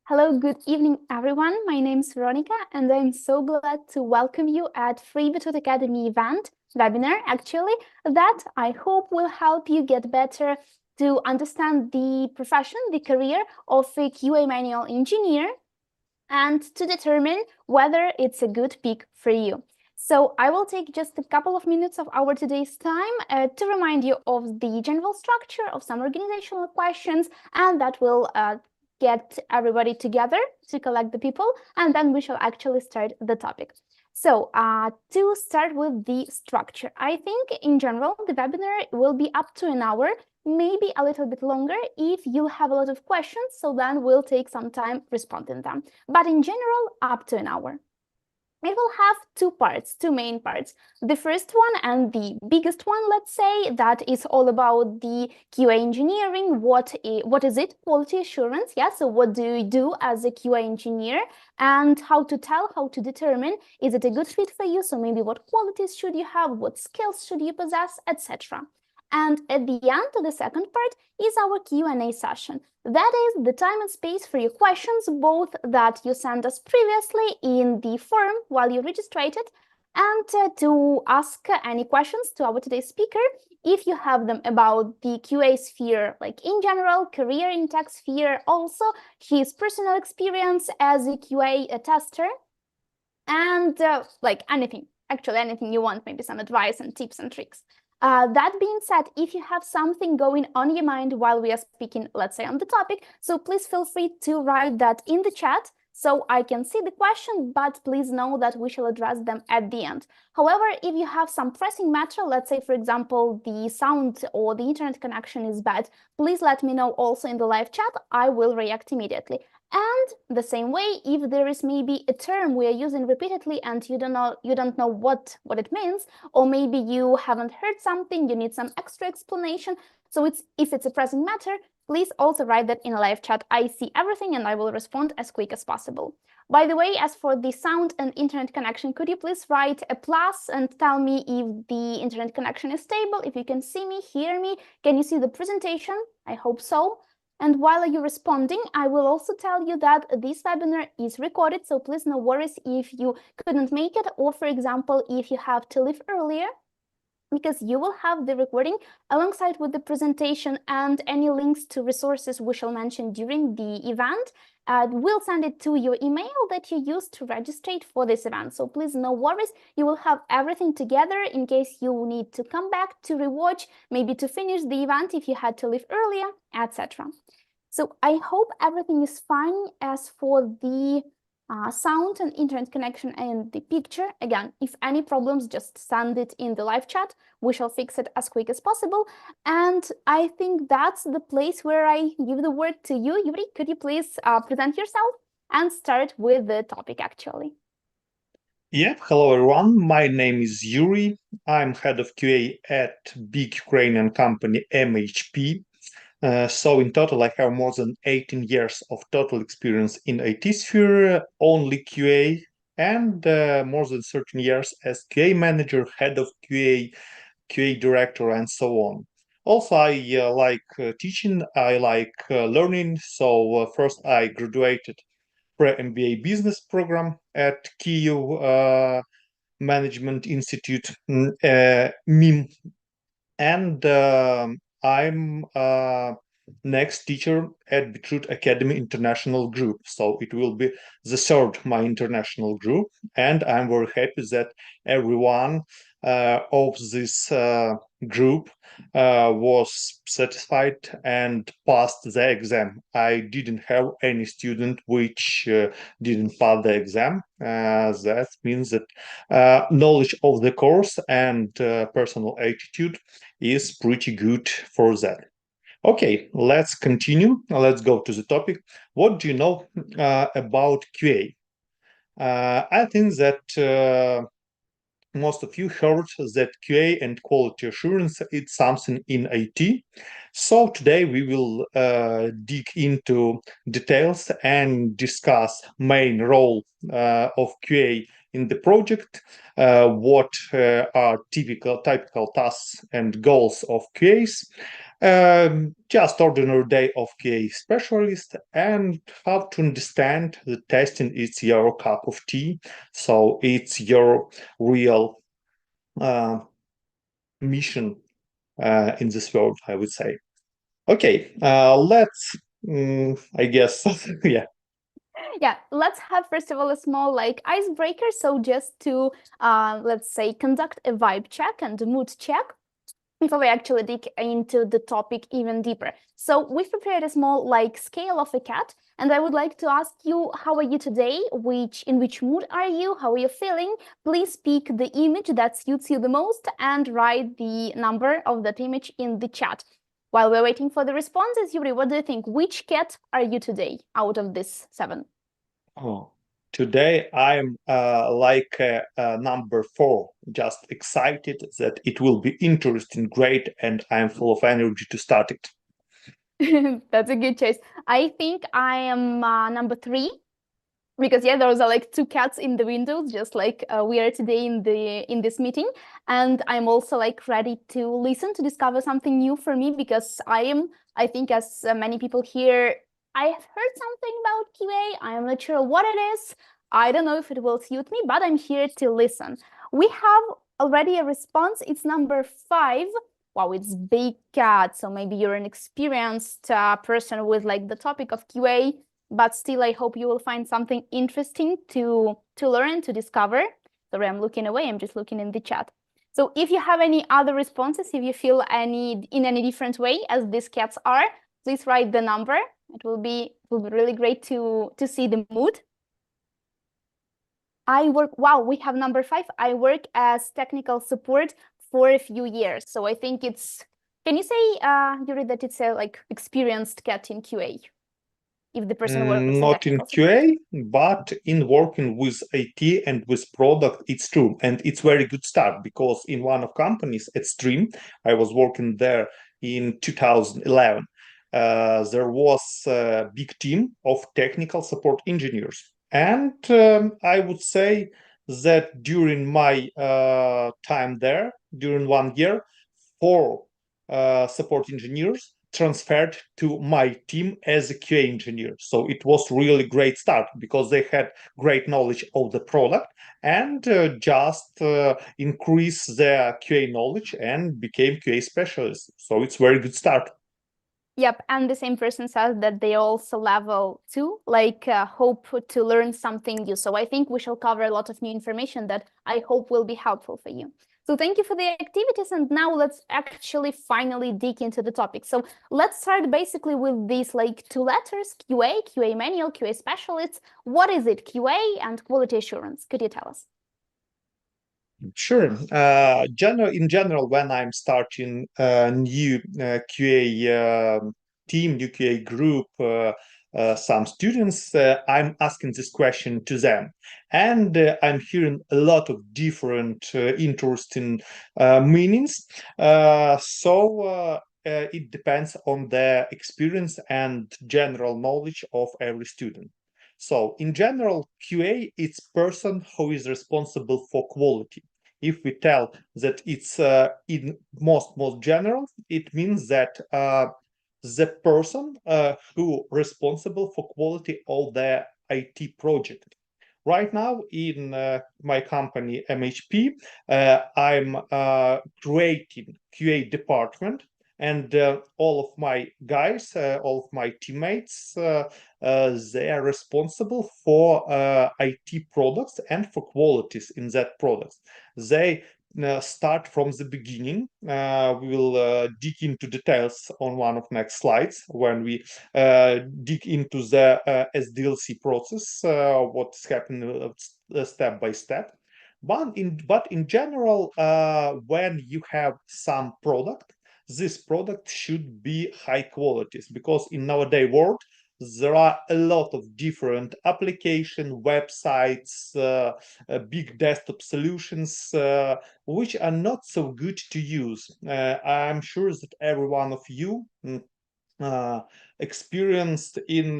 Hello, good evening, everyone. My name is Veronica, and I'm so glad to welcome you at free Beetroot Academy webinar, actually, that I hope will help you get better to understand the profession, the career of a QA manual engineer, and to determine whether it's a good pick for you. So I will take just a couple of minutes of our today's time to remind you of the general structure of some organizational questions, and that will get everybody together to collect the people, and then we shall actually start the topic. So to start with the structure, I think in general, the webinar will be up to an hour, maybe a little bit longer if you have a lot of questions, so then we'll take some time responding them. But in general, up to an hour. It will have two main parts. The first one and the biggest one, let's say, that is all about the QA engineering. What is it? Quality assurance. Yeah. So what do you do as a QA engineer, and how to tell, how to determine, is it a good fit for you? So maybe what qualities should you have? What skills should you possess, etc. And at the end, the second part is our Q&A session. That is the time and space for your questions, both that you sent us previously in the form while you registered, and to ask any questions to our today's speaker if you have them about the QA sphere, like in general, career in tech sphere, also his personal experience as a QA tester, and like anything, actually anything you want, maybe some advice and tips and tricks. That being said, if you have something going on your mind while we are speaking, let's say on the topic, so please feel free to write that in the chat so I can see the question, but please know that we shall address them at the end. However, if you have some pressing matter, let's say, for example, the sound or the internet connection is bad, please let me know also in the live chat. I will react immediately. And the same way, if there is maybe a term we are using repeatedly and you don't know what it means, or maybe you haven't heard something, you need some extra explanation. So if it's a pressing matter, please also write that in a live chat. I see everything and I will respond as quick as possible. By the way, as for the sound and internet connection, could you please write a plus and tell me if the internet connection is stable, if you can see me, hear me, can you see the presentation? I hope so. And while you're responding, I will also tell you that this webinar is recorded, so please no worries if you couldn't make it, or for example, if you have to leave earlier, because you will have the recording alongside with the presentation, and any links to resources we shall mention during the event. We'll send it to your email that you used to register for this event. So please, no worries. You will have everything together in case you need to come back to rewatch, maybe to finish the event if you had to leave earlier, etc. So I hope everything is fine. As for the sound and internet connection and the picture, again, if any problems, just send it in the live chat. We shall fix it as quick as possible. And I think that's the place where I give the word to you. Yuri, could you please present yourself and start with the topic, actually? Yeah, hello everyone. My name is Yuri. I'm head of QA at big Ukrainian company MHP. So in total, I have more than 18 years of total experience in IT sphere, only QA, and more than 13 years as QA manager, head of QA, QA director, and so on. Also, I like teaching, I like learning. So first, I graduated pre-MBA business program at Kyiv Management Institute, MIM, and I'm next teacher at Beetroot Academy International Group. So it will be the third my international group, and I'm very happy that everyone of this group was satisfied and passed the exam. I didn't have any student which didn't pass the exam. That means that knowledge of the course and personal attitude is pretty good for that. Okay, let's continue. Let's go to the topic. What do you know about QA? I think that most of you heard that QA and quality assurance is something in IT. So today we will dig into details and discuss main role of QA in the project, what are typical tasks and goals of QAs, Just ordinary day of QA specialist, and how to understand the testing is your cup of tea, so it's your real mission in this world, I would say. Okay, let's, I guess, yeah. Yeah, let's have first of all a small like icebreaker. So just to let's say conduct a vibe check and a mood check before we actually dig into the topic even deeper. So we've prepared a small like scale of a cat, and I would like to ask you, how are you today? In which mood are you? How are you feeling? Please pick the image that suits you the most and write the number of that image in the chat. While we're waiting for the responses, Yuri, what do you think? Which cat are you today out of this 7? Oh, today I'm like number 4, just excited that it will be interesting, great, and I'm full of energy to start it. That's a good choice. I think I am number 3, because yeah, those are like 2 cats in the windows, just like we are today in this meeting. And I'm also like ready to listen to discover something new for me, because I think as many people here, I have heard something about QA. I am not sure what it is. I don't know if it will suit me, but I'm here to listen. We have already a response. It's number 5. Wow, it's big cat. So maybe you're an experienced person with like the topic of QA, but still I hope you will find something interesting to learn, to discover. Sorry, I'm looking away, I'm just looking in the chat. So if you have any other responses, if you feel in any different way as these cats are, please write the number. It will be really great to see the mood. Wow, we have number 5. I work as technical support for a few years. So I think can you say, Yuri, that it's a like experienced cat in QA? If the person works in Not in technical support. QA, but in working with IT and with product, it's true. And it's very good start, because in one of companies at Stream, I was working there in 2011. There was a big team of technical support engineers. And I would say that during my time there, during 1 year, 4 support engineers transferred to my team as a QA engineer. So it was really great start, because they had great knowledge of the product and just increase their QA knowledge and became QA specialists. So it's very good start. Yep, and the same person says that they also level 2, like hope to learn something new. So I think we shall cover a lot of new information that I hope will be helpful for you. So thank you for the activities, and now let's actually finally dig into the topic. So let's start basically with these like 2 letters, QA, QA manual, QA specialists. What is it, QA and quality assurance? Could you tell us? Sure. In general, when I'm starting a new QA team, new QA group, some students, I'm asking this question to them. And I'm hearing a lot of different interesting meanings. It depends on their experience and general knowledge of every student. So in general, QA is person who is responsible for quality. If we tell that it's in most general, it means that the person who responsible for quality of the IT project. Right now in my company MHP, I'm creating QA department, and all of my guys, all of my teammates, they are responsible for IT products and for qualities in that products. They start from the beginning. We will dig into details on one of next slides when we dig into the SDLC process, what's happening step by step. But in general, when you have some product, this product should be high qualities, because in nowadays world there are a lot of different application websites, big desktop solutions, which are not so good to use. I'm sure that every one of you experienced in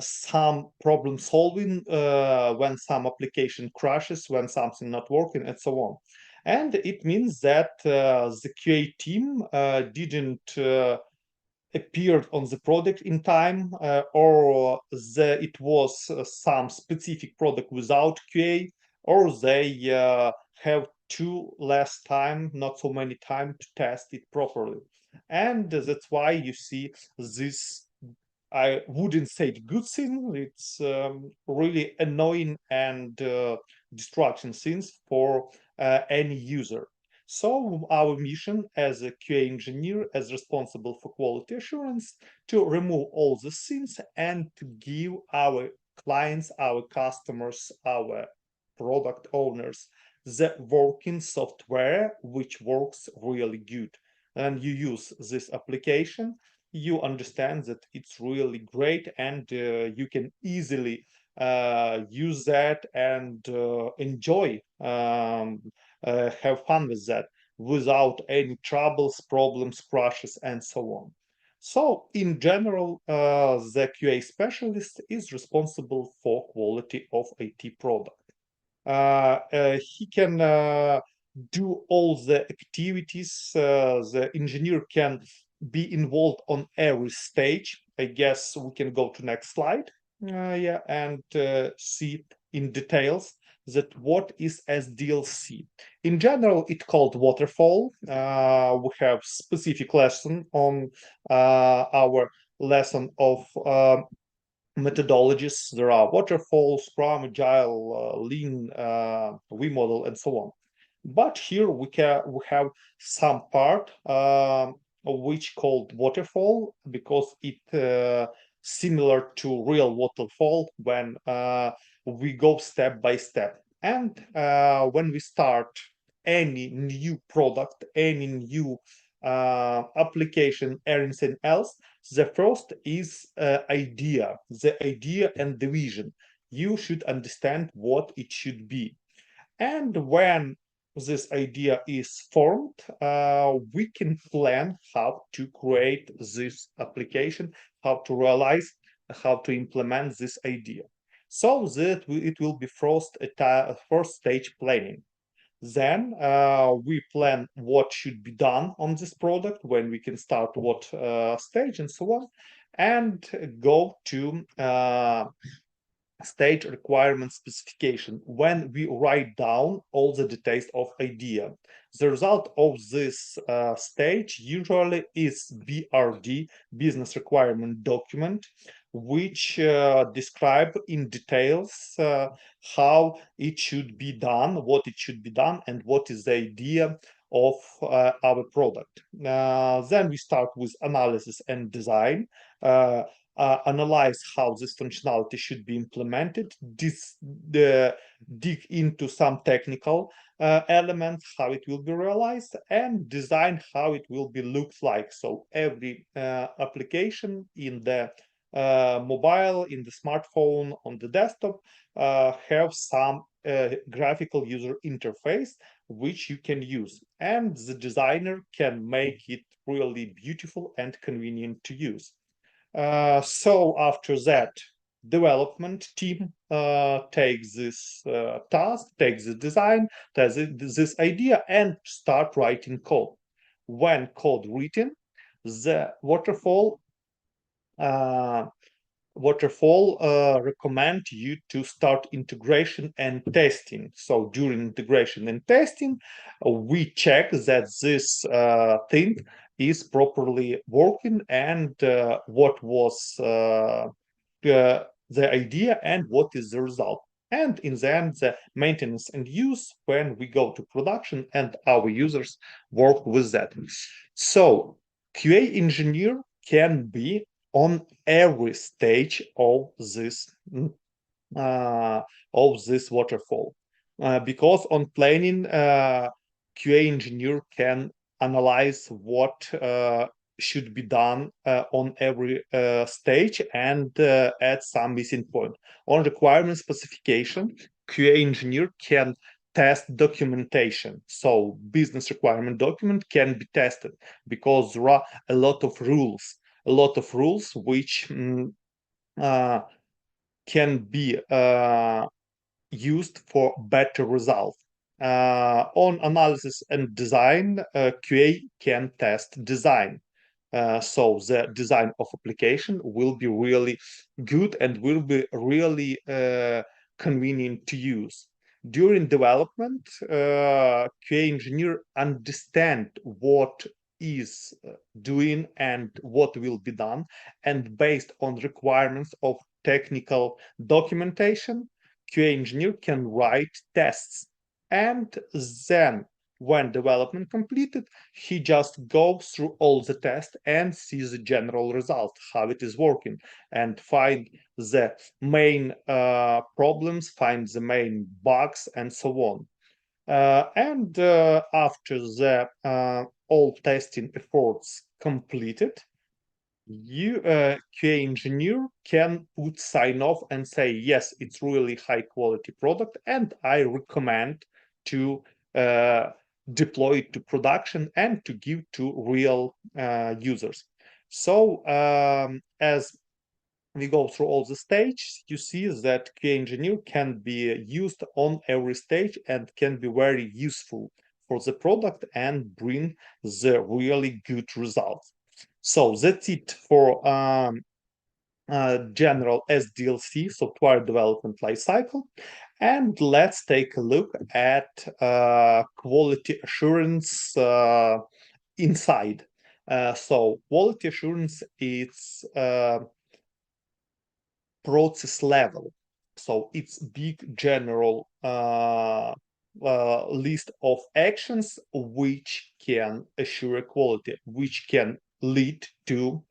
some problem solving when some application crashes, when something not working, and so on. And it means that the QA team didn't appeared on the product in time, or it was some specific product without QA, or they have too less time, not so many time to test it properly. And that's why you see this. I wouldn't say good thing. It's really annoying and distraction things for any user. So our mission as a QA engineer, as responsible for quality assurance, to remove all the things and to give our clients, our customers, our product owners the working software which works really good. And you use this application, you understand that it's really great, and you can easily use that and enjoy, have fun with that without any troubles, problems, crashes, and so on. So, in general, the QA specialist is responsible for quality of IT product. He can do all the activities. The engineer can be involved on every stage. I guess we can go to next slide. Yeah, and see in details that what is SDLC. In general, it's called waterfall. We have specific lesson on our lesson of methodologies. There are waterfall, Scrum, Agile, Lean, V model, and so on. But here we have some part which called waterfall because it similar to real waterfall when we go step by step. And when we start any new product, any new application, anything else, the first is the idea and the vision. You should understand what it should be. And when this idea is formed, we can plan how to create this application, how to realize, how to implement this idea. So that it will be first stage planning. Then we plan what should be done on this product, when we can start what stage and so on, and go to stage requirement specification when we write down all the details of idea. The result of this stage usually is BRD, business requirement document, which describe in details how it should be done, what it should be done, and what is the idea of our product. Then we start with analysis and design. Analyze how this functionality should be implemented, dig into some technical elements, how it will be realized, and design how it will be looked like. So every application in the mobile, in the smartphone, on the desktop, have some graphical user interface which you can use, and the designer can make it really beautiful and convenient to use. So after that, development team takes this task, takes the design, takes this idea, and start writing code. When code written, the waterfall recommend you to start integration and testing. So during integration and testing, we check that this thing is properly working, and what was the idea and what is the result. And in the end, the maintenance and use when we go to production and our users work with that. So QA engineer can be on every stage of this waterfall, because on planning, QA engineer can analyze what should be done on every stage and add some missing point. On requirement specification, QA engineer can test documentation. So business requirement document can be tested because there are a lot of rules which can be used for better results. On analysis and design, QA can test design. So the design of application will be really good and will be really convenient to use. During development, QA engineer understand what is doing and what will be done, and based on requirements of technical documentation, QA engineer can write tests, and then when development completed, he just goes through all the tests and sees the general result, how it is working, and find the main problems, find the main bugs, and so on. And after the all testing efforts completed, QA engineer can put sign off and say, yes, it's really high quality product, and I recommend to deploy it to production and to give to real users. So as we go through all the stages, you see that QA engineer can be used on every stage and can be very useful for the product and bring the really good results. So that's it for general SDLC, software development lifecycle. And let's take a look at quality assurance inside. So quality assurance is process level. So it's big general list of actions which can assure quality, which can lead to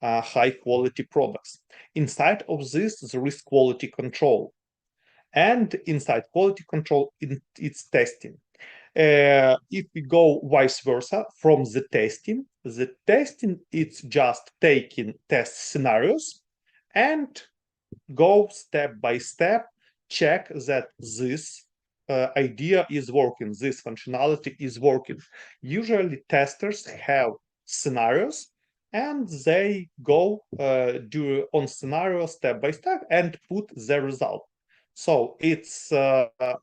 high quality products. Inside of this, there is quality control. And inside quality control, it's testing. If we go vice versa from the testing it's just taking test scenarios and go step by step, check that this idea is working, this functionality is working. Usually testers have scenarios and they go do on scenario step by step and put the result. So it's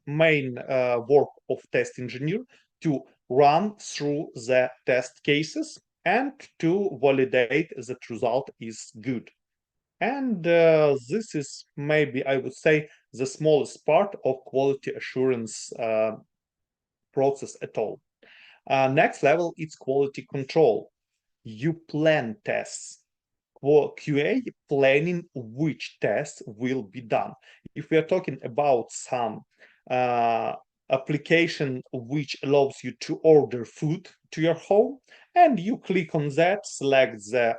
main work of test engineer to run through the test cases and to validate that result is good. And this is maybe, I would say, the smallest part of quality assurance process at all. Next level, it's quality control. You plan tests. QA planning which tests will be done. If we are talking about some application which allows you to order food to your home, and you click on that, select the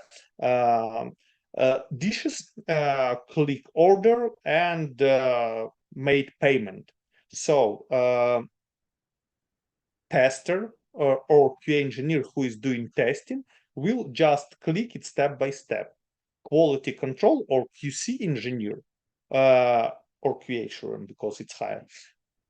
dishes, click order, and make payment. So tester or QA engineer who is doing testing will just click it step by step. Quality control or QC engineer or QA assurance, because it's higher,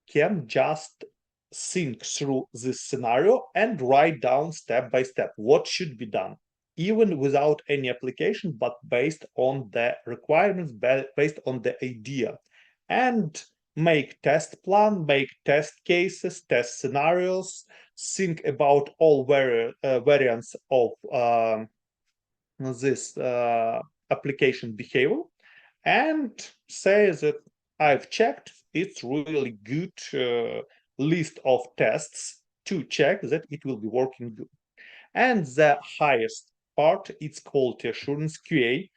can just think through this scenario and write down step by step what should be done, even without any application, but based on the requirements, based on the idea, and make test plan, make test cases, test scenarios, think about all variants of this application behavior, and say that I've checked, it's really good list of tests to check that it will be working good. And the highest part, it's quality assurance QA,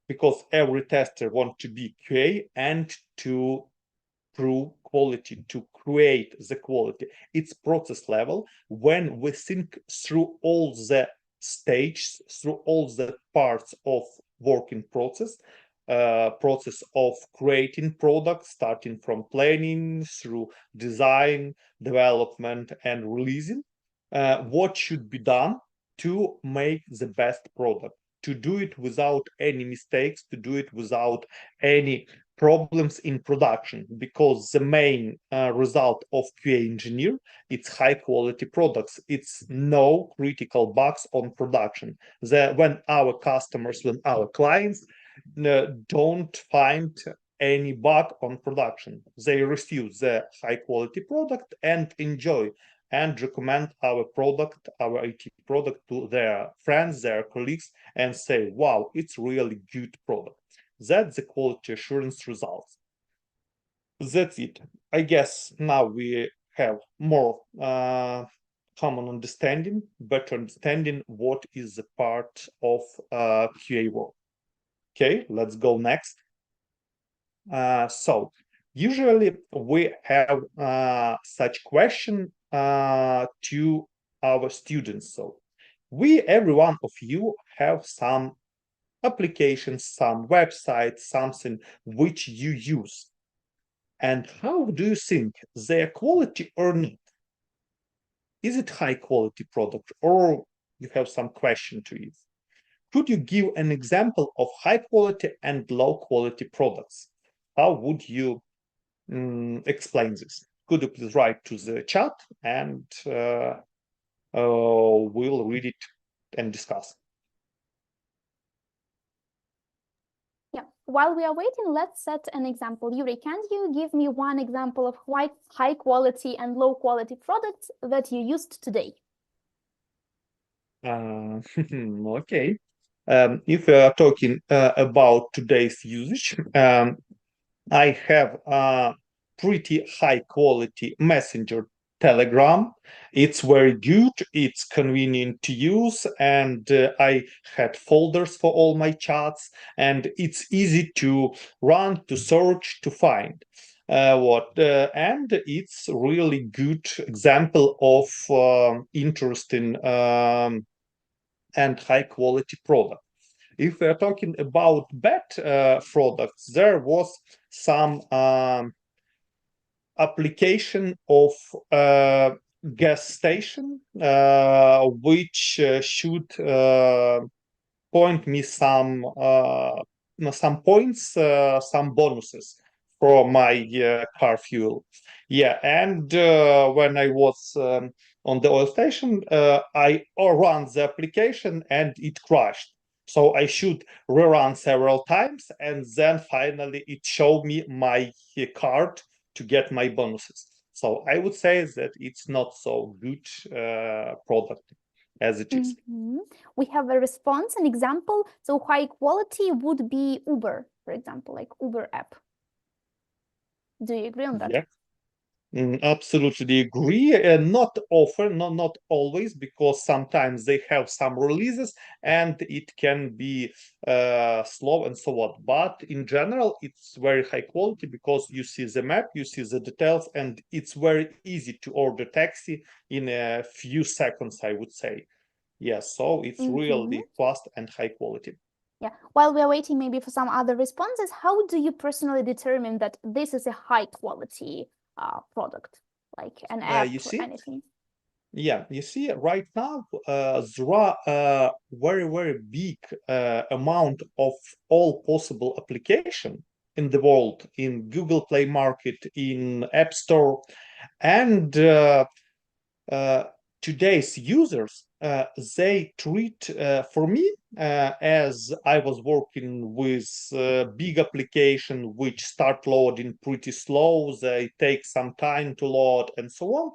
because every tester wants to be QA and to prove quality, to create the quality. It's process level when we think through all the stages, through all the parts of working process, process of creating products, starting from planning through design, development, and releasing. What should be done to make the best product, to do it without any mistakes, to do it without any problems in production, because the main result of QA engineer, it's high quality products, it's no critical bugs on production. When our customers, when our clients don't find any bug on production. They receive the high quality product and enjoy and recommend our product, our IT product to their friends, their colleagues, and say, wow, it's really good product. That's the quality assurance results. That's it. I guess now we have more common understanding, better understanding what is the part of QA work. Okay, let's go next. So usually we have such question to our students. So every one of you have some applications, some websites, something which you use. And how do you think their quality or not? Is it high quality product or you have some question to it? Could you give an example of high quality and low quality products? How would you explain this? Could you please write to the chat and we'll read it and discuss. Yeah, while we are waiting, let's set an example. Yuriy, can you give me one example of high quality and low quality products that you used today? Okay. If we are talking about today's usage, I have a pretty high quality messenger Telegram. It's very good, it's convenient to use, and I had folders for all my chats, and it's easy to run, to search, to find. And it's really good example of interesting and high quality product. If we're talking about bad products, there was some application of gas station which should point me some points, some bonuses for my car fuel. Yeah, and when I was on the oil station, I ran the application and it crashed. So I should rerun several times, and then finally it showed me my card to get my bonuses. So I would say that it's not so good product as it is. We have a response, an example. So high quality would be Uber, for example, like Uber app. Do you agree on that? Yeah. Absolutely agree. Not often, not always, because sometimes they have some releases and it can be slow and so on. But in general, it's very high quality because you see the map, you see the details, and it's very easy to order taxi in a few seconds, I would say. Yes, so it's really fast and high quality. Yeah. While we are waiting maybe for some other responses, how do you personally determine that this is a high quality product, like an app or anything? Yeah, you see, right now there are a very big amount of all possible application in the world, in Google Play Market, in App Store, and today's users they treat for me as I was working with big application which start loading pretty slow, they take some time to load and so on.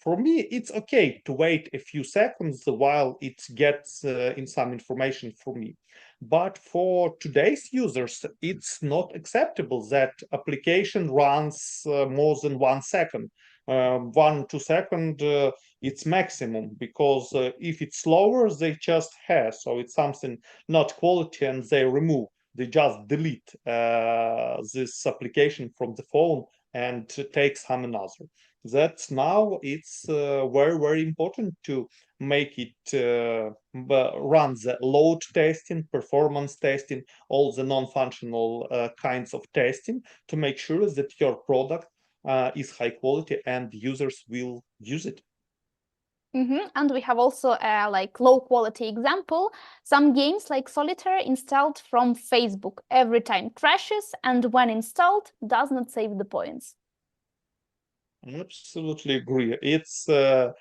For me, it's okay to wait a few seconds while it gets in some information for me. But for today's users, it's not acceptable that application runs more than 1 second. 1-2 seconds it's maximum, because if it's slower they just have, so it's something not quality and they just delete this application from the phone and take some another. That's now it's very important to make it run the load testing, performance testing, all the non-functional kinds of testing to make sure that your product is high quality and users will use it. And we have also a like low quality example. Some games like Solitaire installed from Facebook every time crashes, and when installed does not save the points. Absolutely agree. It's the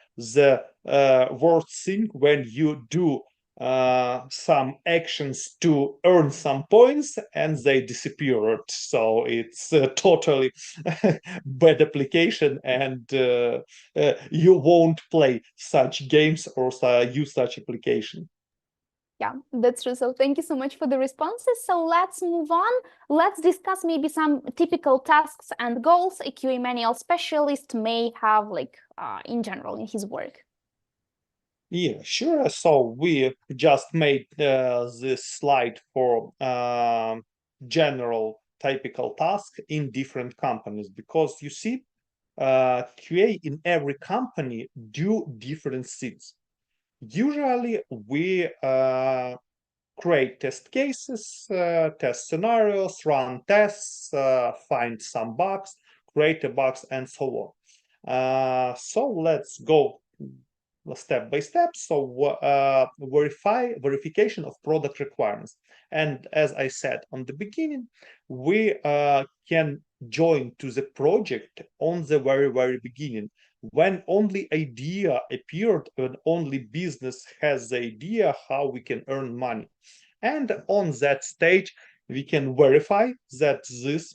worst thing when you do some actions to earn some points and they disappeared. So it's a totally bad application, and you won't play such games or use such application. Yeah, that's true. So thank you so much for the responses. So let's move on. Let's discuss maybe some typical tasks and goals a QA manual specialist may have, like in general in his work. Yeah, sure. So we just made this slide for general typical task in different companies, because you see, QA in every company do different things. Usually we create test cases, test scenarios, run tests, find some bugs, create the bugs, and so on. So let's go step by step. So verification of product requirements. And as I said on the beginning, we can join to the project on the very beginning, when only idea appeared, when only business has the idea how we can earn money. And on that stage, we can verify that this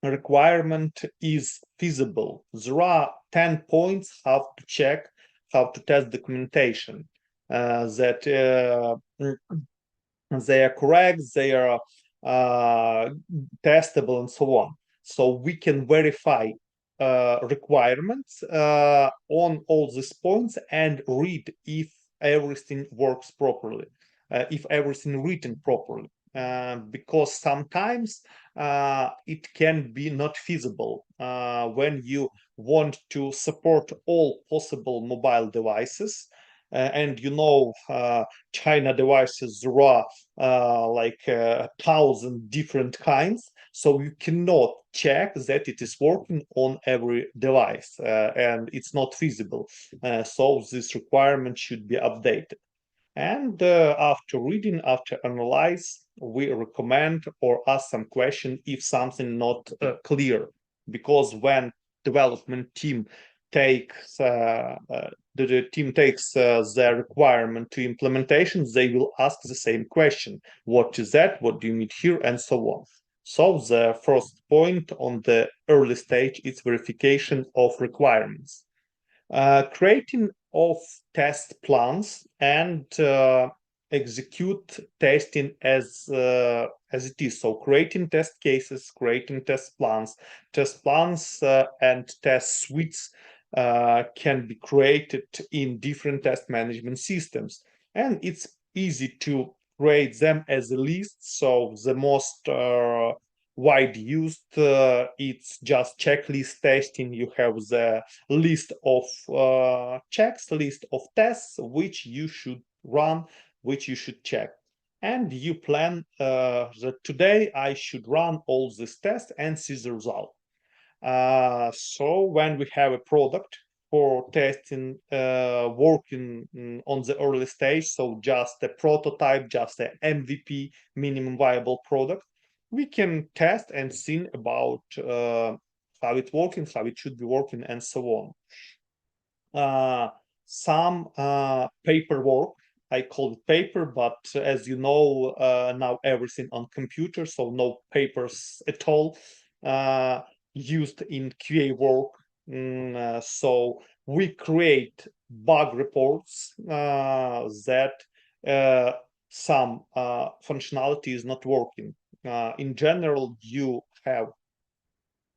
requirement is feasible. There are 10 points how to check, how to test documentation, that they are correct, they are testable, and so on. So we can verify requirements on all these points and read if everything works properly, if everything written properly. Because sometimes it can be not feasible when you want to support all possible mobile devices. And China devices, there are like 1,000 different kinds, so you cannot check that it is working on every device, and it's not feasible. So this requirement should be updated. And after reading, after analyze, we recommend or ask some question if something not clear. Because when development team takes the team takes their requirement to implementation, they will ask the same question: what is that? What do you need here? And so on. So the first point on the early stage is verification of requirements. Creating of test plans and execute testing as it is. So creating test cases, creating test plans and test suites can be created in different test management systems, and it's easy to create them as a list. So the most wide used, it's just checklist testing. You have the list of checks, list of tests which you should run, which you should check. And you plan that today I should run all these tests and see the result. So when we have a product for testing working on the early stage, so just a prototype, just an MVP, minimum viable product, we can test and see about how it's working, how it should be working, and so on. Some paperwork, I call it paper, but as you know, now everything on computer, so no papers at all used in QA work. So we create bug reports that some functionality is not working. In general, you have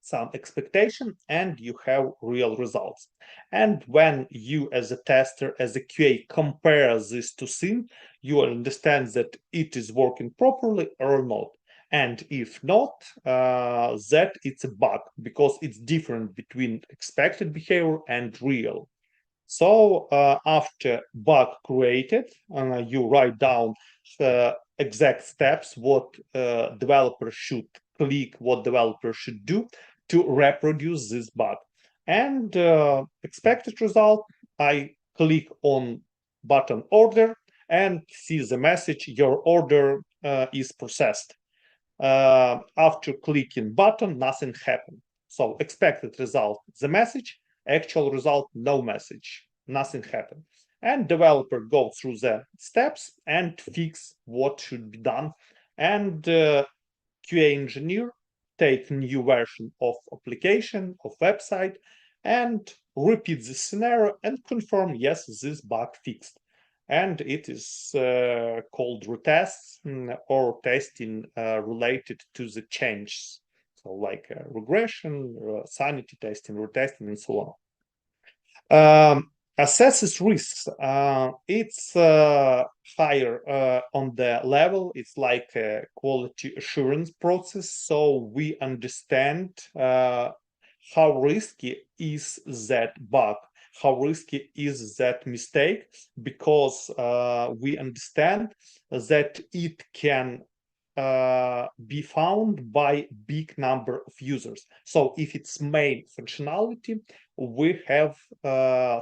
some expectation and you have real results. And when you as a tester, as a QA, compare this to sim, you understand that it is working properly or not. And if not, that it's a bug, because it's different between expected behavior and real. So after bug created, you write down exact steps, what developer should click, what developer should do to reproduce this bug. And expected result, I click on button order and see the message, your order is processed. After clicking button, nothing happened. So expected result, the message; actual result, no message, nothing happened. and developer go through the steps and fix what should be done, and QA engineer take new version of application, of website, and repeat this scenario and confirm, yes, this bug fixed. And it is called retests or testing related to the changes. So like regression, sanity testing, retesting, and so on. Assesses risks. It's higher on the level. It's like a quality assurance process. So we understand how risky is that bug, how risky is that mistake, because we understand that it can be found by big number of users. So if it's main functionality, we have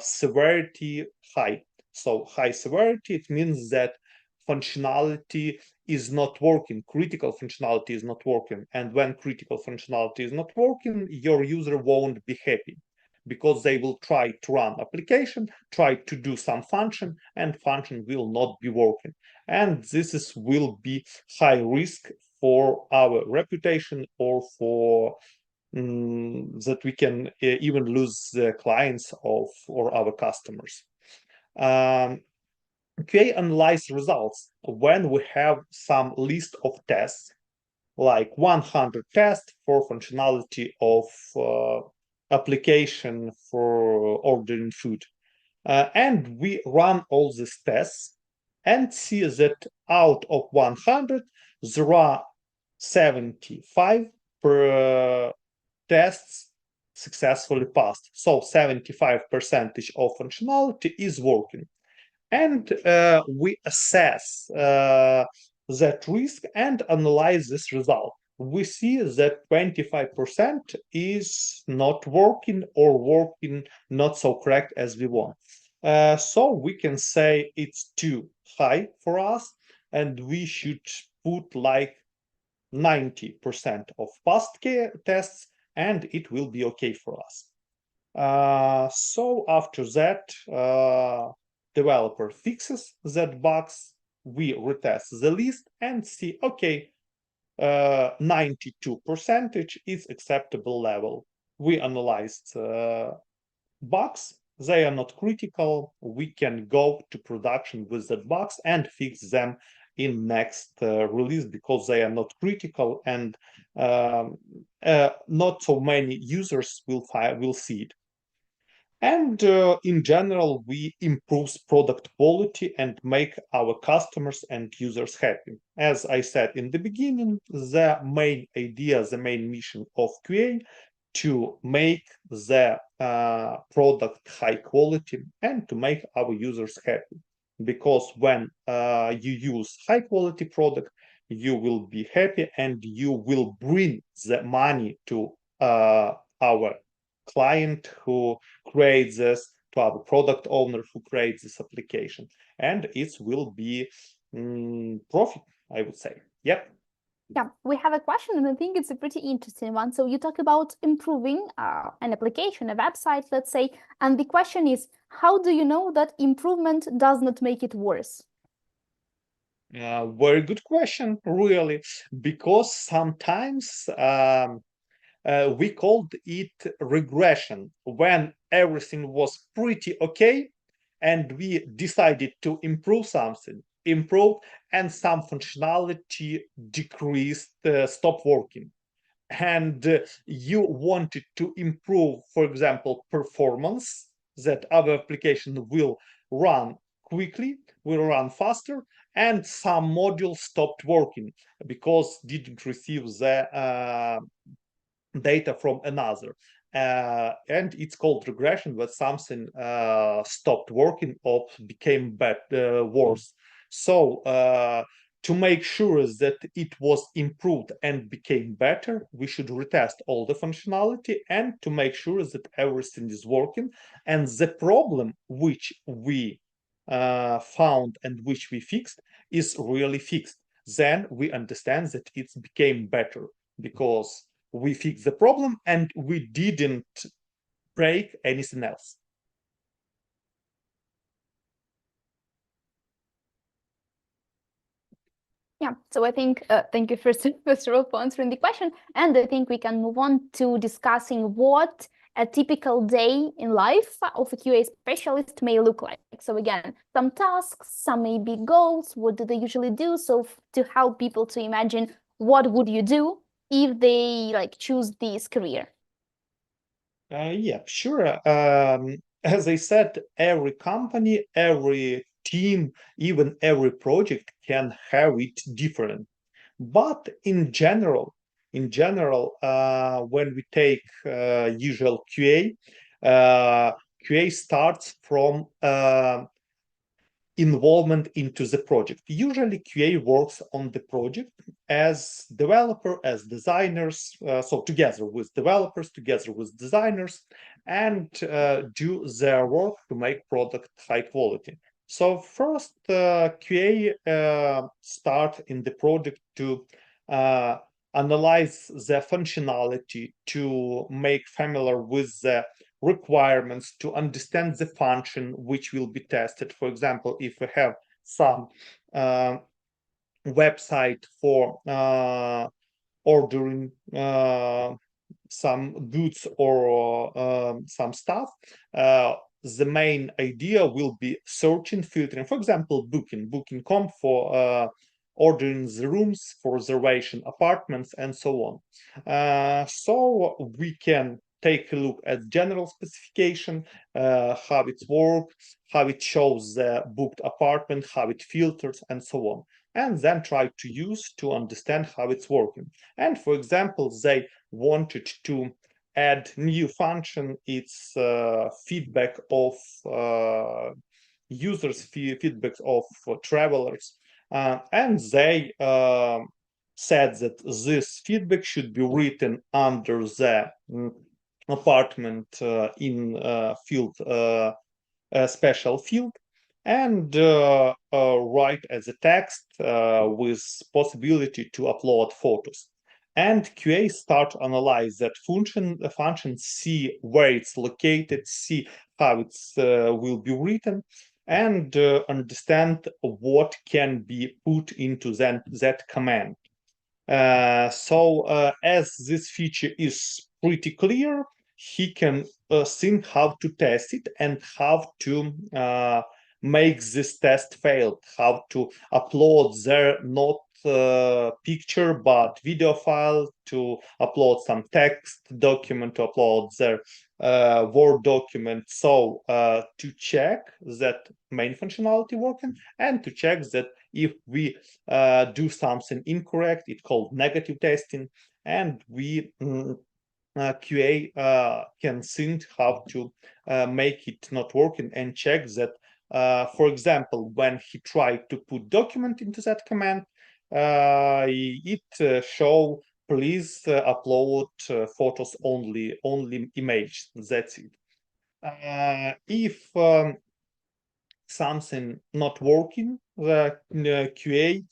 severity high. So high severity, it means that functionality is not working, critical functionality is not working. And when critical functionality is not working, your user won't be happy, because they will try to run application, try to do some function, and function will not be working. And will be high risk for our reputation, or for that we can even lose the clients of or our customers. QA analyze results when we have some list of tests, like 100 tests for functionality of application for ordering food. And we run all these tests and see that out of 100, there are 75 tests successfully passed. So 75% of functionality is working. And we assess that risk and analyze this result. We see that 25% is not working, or working not so correct as we want. So we can say it's too high for us, and we should put like 90% of past tests, and it will be okay for us. So after that, developer fixes that bugs, we retest the list and see, okay, 92% is acceptable level. We analyzed bugs, they are not critical, we can go to production with that bugs and fix them in next release, because they are not critical, and not so many users will see it. And in general, we improve product quality and make our customers and users happy. As I said in the beginning, the main idea, the main mission of QA, to make the product high quality and to make our users happy. Because when you use high quality product, you will be happy and you will bring the money to our client who creates this, to our product owner who creates this application, and it will be profit, I would say. Yep. Yeah, we have a question, and I think it's a pretty interesting one. So you talk about improving an application, a website, let's say, and the question is, how do you know that improvement does not make it worse? Very good question, really, because sometimes we called it regression when everything was pretty okay and we decided to improve something, and some functionality decreased, stopped working. And you wanted to improve, for example, performance, that our application will run quickly, will run faster, and some modules stopped working because didn't receive the data from another. And it's called regression, where something stopped working or became worse. So to make sure that it was improved and became better, we should retest all the functionality, and to make sure that everything is working, and the problem which we found and which we fixed is really fixed. Then we understand that it became better because we fixed the problem and we didn't break anything else. Yeah, so I think, thank you first of all for answering the question. And I think we can move on to discussing what a typical day in life of a QA specialist may look like. So again, some tasks, some maybe goals, what do they usually do? So to help people to imagine what would you do if they like choose this career. Yeah, sure. As I said, every company, every team, even every project can have it different. But in general, when we take usual QA starts from involvement into the project. Usually QA works on the project as developer, as designers, so together with developers, together with designers, and do their work to make product high quality. So first, QA start in the project to analyze the functionality, to make familiar with the requirements, to understand the function which will be tested. For example, if we have some website for ordering some goods or some stuff, the main idea will be searching, filtering. For example, booking.com for ordering the rooms for reservation apartments and so on. So we can take a look at general specification, how it works, how it shows the booked apartment, how it filters, and so on, and then try to use to understand how it's working. And for example, they wanted to add new function, it's feedback of users, feedback of travelers, and they said that this feedback should be written under the apartment in field, a special field, and write as a text with possibility to upload photos. And QA start analyze that function, see where it's located, see how it's will be written, and understand what can be put into that command. So as this feature is pretty clear, he can think how to test it and how to make this test fail, how to upload their not picture but video file, to upload some text document, to upload their Word document. So to check that main functionality working, and to check that if we do something incorrect, it's called negative testing, and we QA can think how to make it not working, and check that, for example, when he tried to put document into that command, it show please upload photos only image. That's it. If something not working, the QA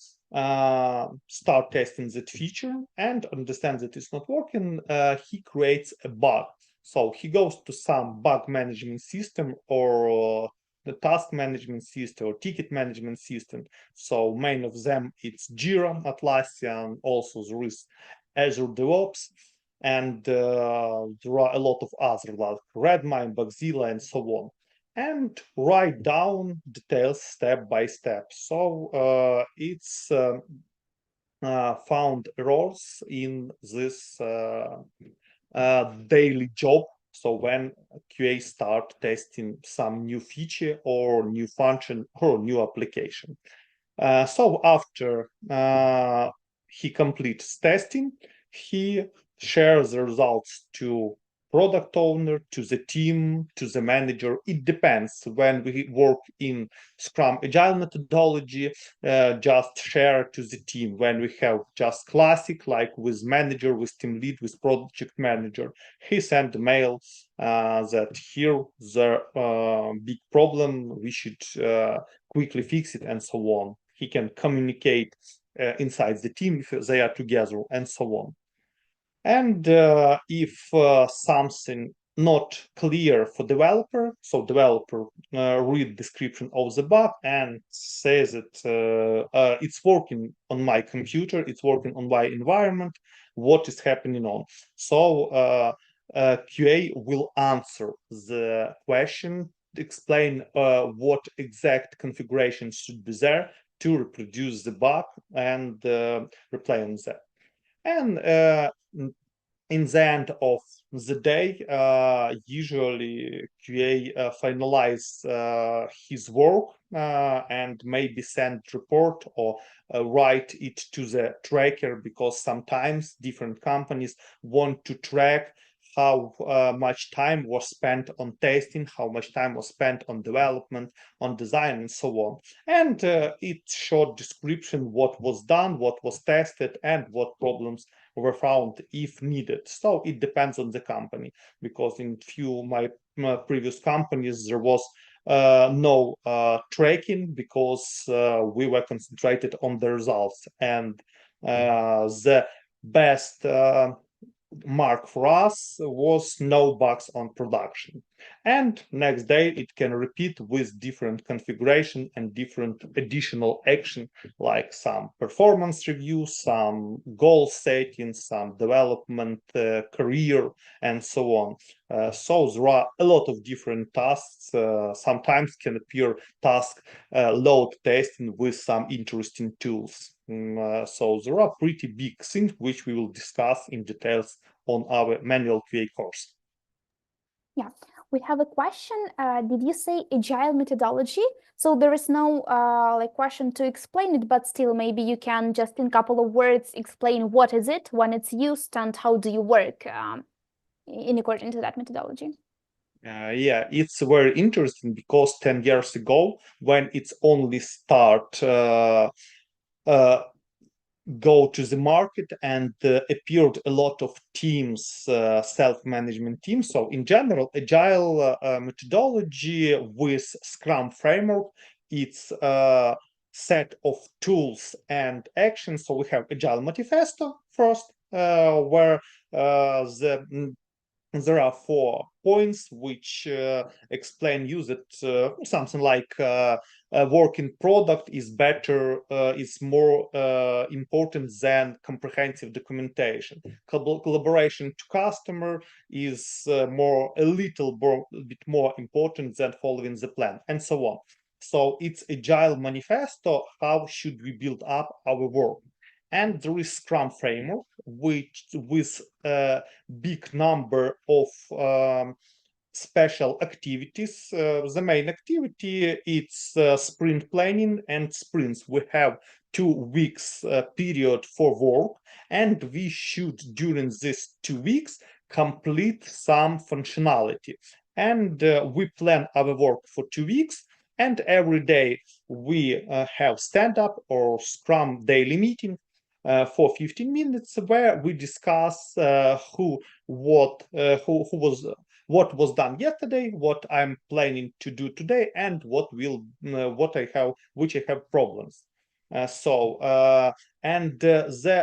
start testing that feature and understand that it's not working, he creates a bug. So he goes to some bug management system or the task management system or ticket management system. So main of them, it's Jira, Atlassian, also there is Azure DevOps, and there are a lot of other like Redmine, Bugzilla, and so on, and write down details step by step. So it's found errors in this daily job. So when QA start testing some new feature or new function or new application. So after he completes testing, he shares the results to product owner, to the team, to the manager. It depends. When we work in Scrum Agile methodology, just share to the team. When we have just classic, like with manager, with team lead, with project manager, he sent a mail that here the big problem, we should quickly fix it, and so on. He can communicate inside the team if they are together, and so on. And if something not clear for developer, so developer read description of the bug and says that it's working on my computer, it's working on my environment, what is happening on. So QA will answer the question, explain what exact configuration should be there to reproduce the bug and reply on that. And in the end of the day, usually QA finalize his work and maybe send report or write it to the tracker, because sometimes different companies want to track how much time was spent on testing, how much time was spent on development, on design, and so on. And it's short description what was done, what was tested, and what problems were found if needed. So it depends on the company, because in few my previous companies there was no tracking, because we were concentrated on the results, and the best mark for us was no bugs on production. And next day it can repeat with different configuration and different additional action, like some performance review, some goal setting, some development career, and so on. So there are a lot of different tasks. Sometimes can appear task load testing with some interesting tools. So there are pretty big things which we will discuss in details on our manual QA course. Yeah, we have a question. Did you say agile methodology? So there is no like question to explain it, but still maybe you can just in a couple of words explain what is it, when it's used, and how do you work in according to that methodology. Yeah, it's very interesting, because 10 years ago, when it's only start go to the market, and appeared a lot of teams, self-management teams. So in general, agile methodology with Scrum framework, it's a set of tools and actions. So we have Agile Manifesto first, where there are 4 points which explain you that something like a working product is better, is more important than comprehensive documentation. Collaboration to customer is a little bit more important than following the plan, and so on. So it's Agile Manifesto, how should we build up our work. And there is Scrum framework, which with a big number of special activities. The main activity it's sprint planning and sprints. We have 2 weeks period for work, and we should during these 2 weeks complete some functionality. And we plan our work for 2 weeks, and every day we have stand-up or Scrum daily meeting for 15 minutes, where we discuss what was done yesterday, what I'm planning to do today, and which I have problems. The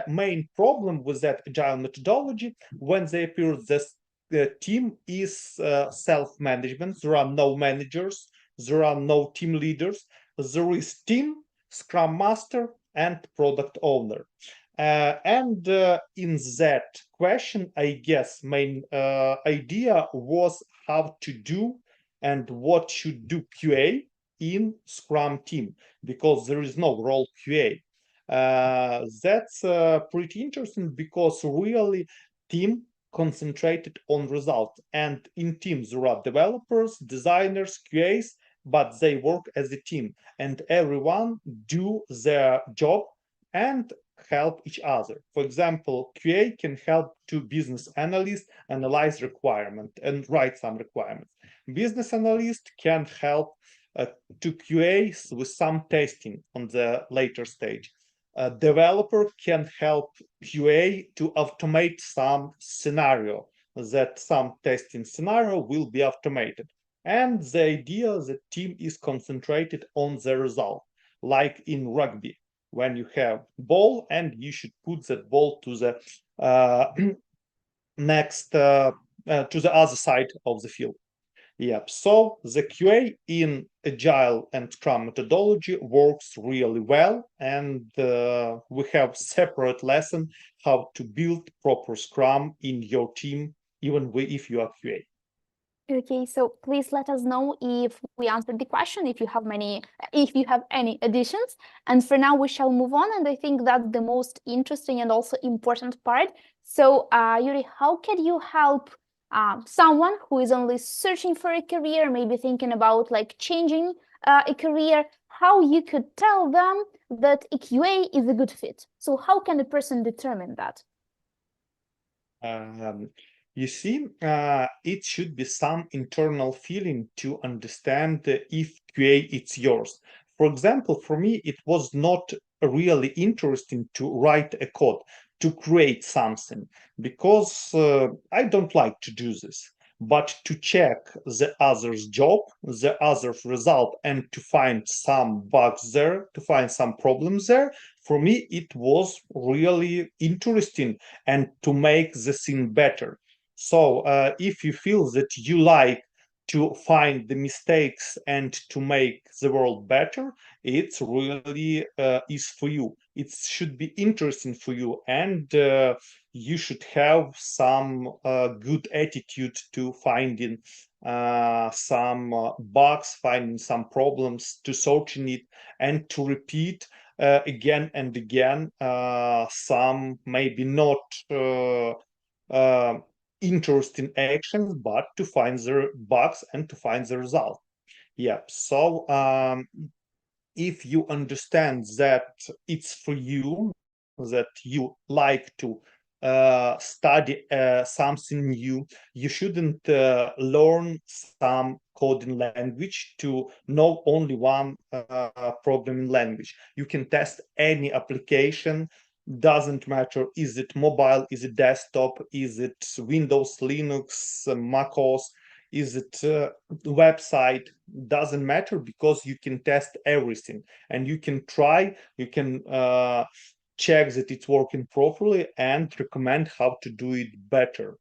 main problem with that agile methodology, when they appear, the team is self-management. There are no managers, there are no team leaders. There is team, Scrum Master, and product owner. In that question, I guess main idea was how to do and what should do QA in Scrum team, because there is no role QA. That's pretty interesting, because really team concentrated on results, and in teams there are developers, designers, QAs, but they work as a team, and everyone do their job and help each other. For example, QA can help to business analyst analyze requirement and write some requirements. Business analyst can help to QA with some testing on the later stage. A developer can help QA to automate some scenario, that some testing scenario will be automated. And the idea the team is concentrated on the result, like in rugby, when you have ball and you should put that ball to the next to the other side of the field. Yep. So the QA in Agile and Scrum methodology works really well, and we have separate lesson how to build proper Scrum in your team, even if you are QA. Okay, so please let us know if we answered the question, if you have any additions. And for now, we shall move on. And I think that's the most interesting and also important part. So, Yuri, how can you help someone who is only searching for a career, maybe thinking about like changing a career, how you could tell them that a QA is a good fit? So how can a person determine that? You see, it should be some internal feeling to understand if QA it's yours. For example, for me, it was not really interesting to write a code, to create something, because I don't like to do this. But to check the other's job, the other's result, and to find some bugs there, to find some problems there, for me, it was really interesting and to make the thing better. So if you feel that you like to find the mistakes and to make the world better, it's really is for you. It should be interesting for you, and you should have some good attitude to finding some bugs, finding some problems, to searching it, and to repeat again and again some maybe not uh, interesting actions, but to find the bugs and to find the result. Yeah. So if you understand that it's for you, that you like to study something new, you shouldn't learn some coding language to know only one programming language. You can test any application, doesn't matter, is it mobile, is it desktop, is it Windows, Linux, Mac OS, is it website, doesn't matter, because you can test everything and you can try, you can check that it's working properly and recommend how to do it better.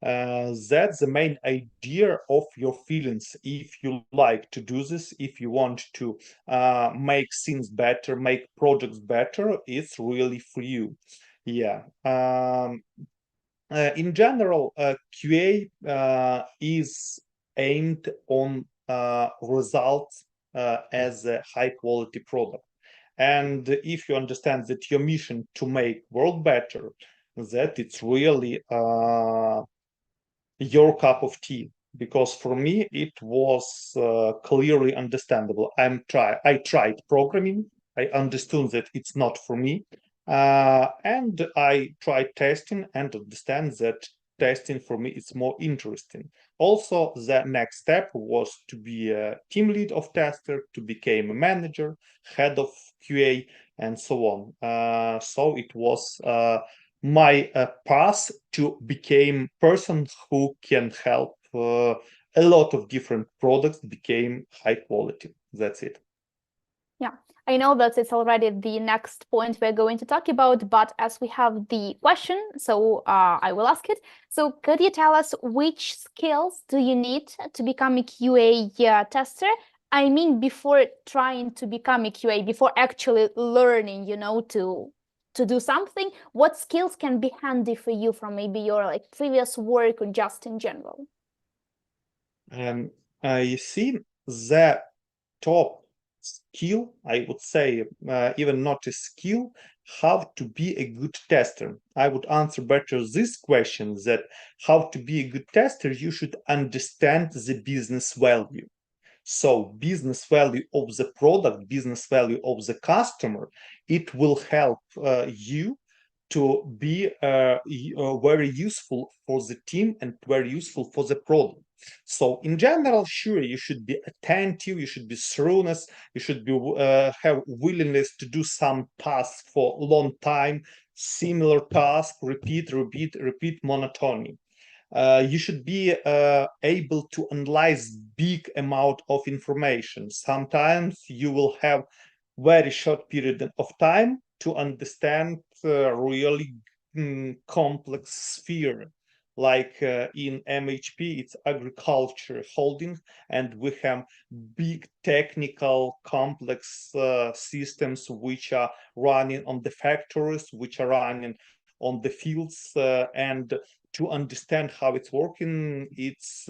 That's the main idea of your feelings. If you like to do this, if you want to make things better, make projects better, it's really for you. Yeah. In general, QA is aimed on results as a high quality product. And if you understand that your mission to make world better, that it's really your cup of tea. Because for me, it was clearly understandable. I tried programming. I understood that it's not for me. And I tried testing and understand that testing for me is more interesting. Also, the next step was to be a team lead of tester, to become a manager, head of QA, and so on. So it was my path to become person who can help a lot of different products became high quality. That's it. Yeah, I know that it's already the next point we're going to talk about, but as we have the question, so I will ask it. So could you tell us which skills do you need to become a QA tester? I mean, before trying to become a QA, before actually learning, to do something, what skills can be handy for you from maybe your like previous work or just in general? I see the top skill, I would say, even not a skill, how to be a good tester. I would answer better this question, that how to be a good tester, you should understand the business value. So business value of the product, business value of the customer, it will help you to be very useful for the team and very useful for the product. So in general, sure, you should be attentive, you should be thoroughness, you should be have willingness to do some tasks for a long time, similar task, repeat monotony. You should be able to analyze big amount of information. Sometimes you will have very short period of time to understand really complex sphere. Like in MHP, it's agriculture holding, and we have big technical complex systems which are running on the factories, which are running on the fields, and to understand how it's working, it's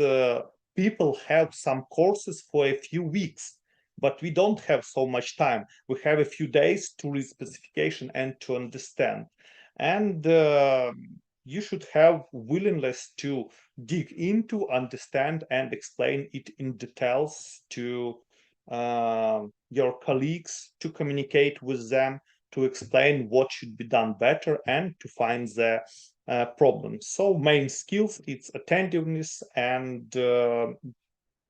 people have some courses for a few weeks, but we don't have so much time. We have a few days to read specification and to understand. And you should have willingness to dig into, understand, and explain it in details to your colleagues, to communicate with them, to explain what should be done better, and to find the problems. So main skills, it's attentiveness and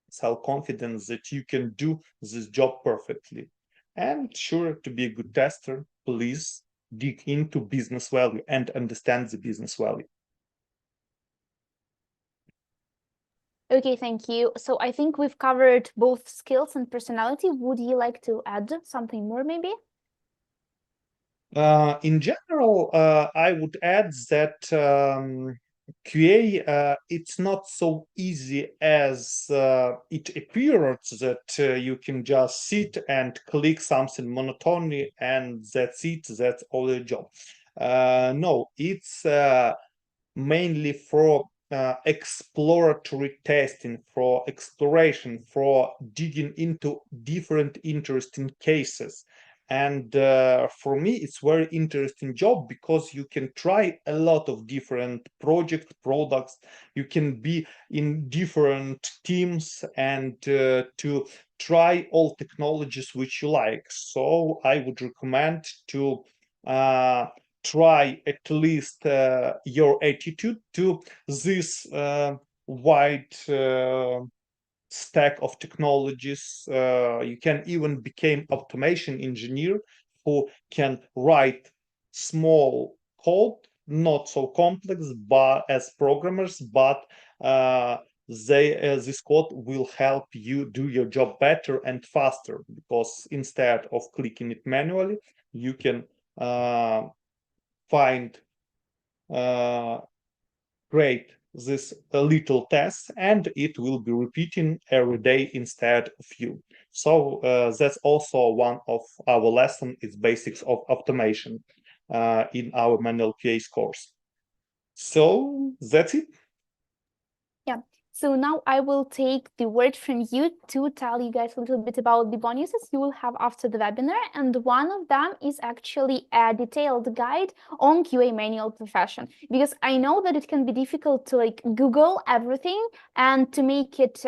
self-confidence that you can do this job perfectly. And sure, to be a good tester, please dig into business value and understand the business value. Okay, thank you. So I think we've covered both skills and personality. Would you like to add something more, maybe? In general, I would add that QA, it's not so easy as it appears that you can just sit and click something monotonely and that's it, that's all the job. No, it's mainly for exploratory testing, for exploration, for digging into different interesting cases. And for me, it's very interesting job because you can try a lot of different project products. You can be in different teams and to try all technologies which you like. So I would recommend to try at least your attitude to this wide stack of technologies. You can even become automation engineer who can write small code, not so complex, but as programmers, but this code will help you do your job better and faster because instead of clicking it manually, you can find create this little test and it will be repeating every day instead of you. So that's also one of our lesson is basics of automation in our manual QA course. So that's it. Yeah. So now I will take the word from you to tell you guys a little bit about the bonuses you will have after the webinar. And one of them is actually a detailed guide on QA manual profession, because I know that it can be difficult to like Google everything, and to make it,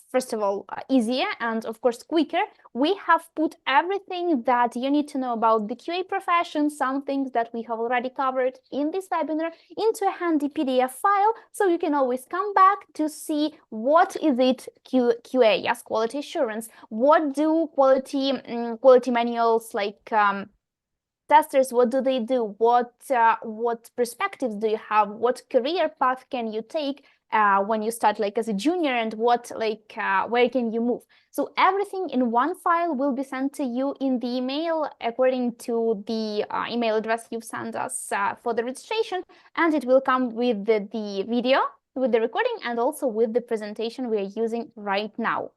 first of all, easier and of course quicker, we have put everything that you need to know about the QA profession, some things that we have already covered in this webinar, into a handy PDF file, so you can always come back to see what is it QA, yes, quality assurance. What do quality manuals like testers, what do they do? What perspectives do you have? What career path can you take when you start like as a junior, and what like where can you move? So everything in one file will be sent to you in the email according to the email address you've sent us for the registration, and it will come with the video, with the recording, and also with the presentation we are using right now.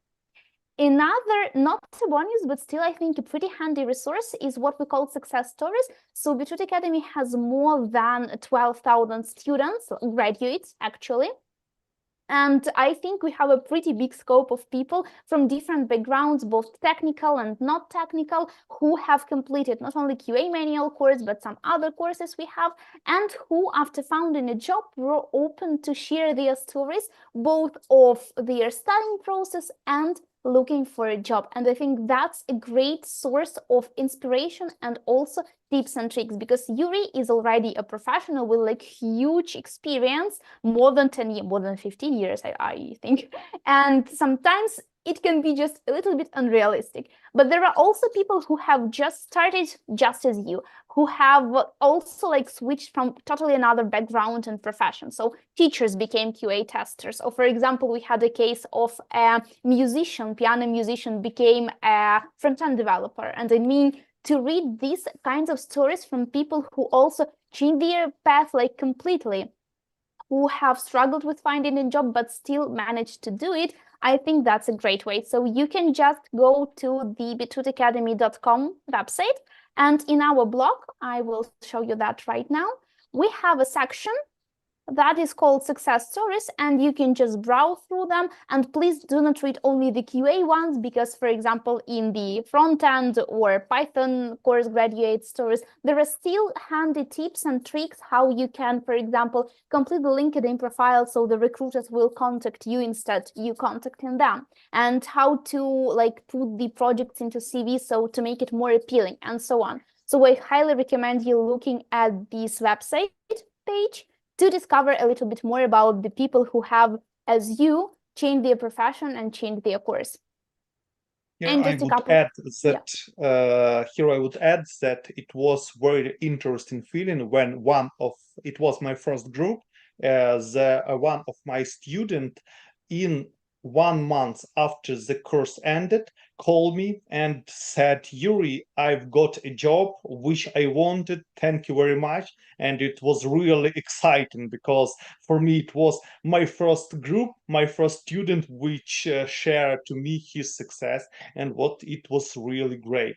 Another, not a bonus, but still I think a pretty handy resource is what we call success stories. So Beetroot Academy has more than 12,000 students, graduates actually. And I think we have a pretty big scope of people from different backgrounds, both technical and not technical, who have completed not only QA manual course, but some other courses we have, and who, after finding a job, were open to share their stories, both of their studying process and looking for a job. And I think that's a great source of inspiration and also tips and tricks, because Yuriy is already a professional with like huge experience, more than 10 years, more than 15 years, I think. And sometimes it can be just a little bit unrealistic. But there are also people who have just started just as you, who have also like switched from totally another background and profession. So teachers became QA testers. Or for example, we had a case of a musician, piano musician became a front-end developer. And I mean, to read these kinds of stories from people who also change their path like completely who have struggled with finding a job but still managed to do it, I think that's a great way. So you can just go to the beetrootacademy.com website, and in our blog, I will show you that right now, we have a section that is called success stories, and you can just browse through them. And please do not read only the QA ones, because, for example, in the front end or Python course graduate stories, there are still handy tips and tricks how you can, for example, complete the LinkedIn profile so the recruiters will contact you instead you contacting them, and how to like put the projects into CV so to make it more appealing, and so on. So I highly recommend you looking at this website page to discover a little bit more about the people who have, as you, changed their profession and changed their course. Yeah, and I just a would couple add that here I would add that it was very interesting feeling when it was my first group, as one of my student in 1 month after the course ended called me and said, Yuri, I've got a job which I wanted, thank you very much. And it was really exciting because for me it was my first group, my first student which shared to me his success, and what it was really great.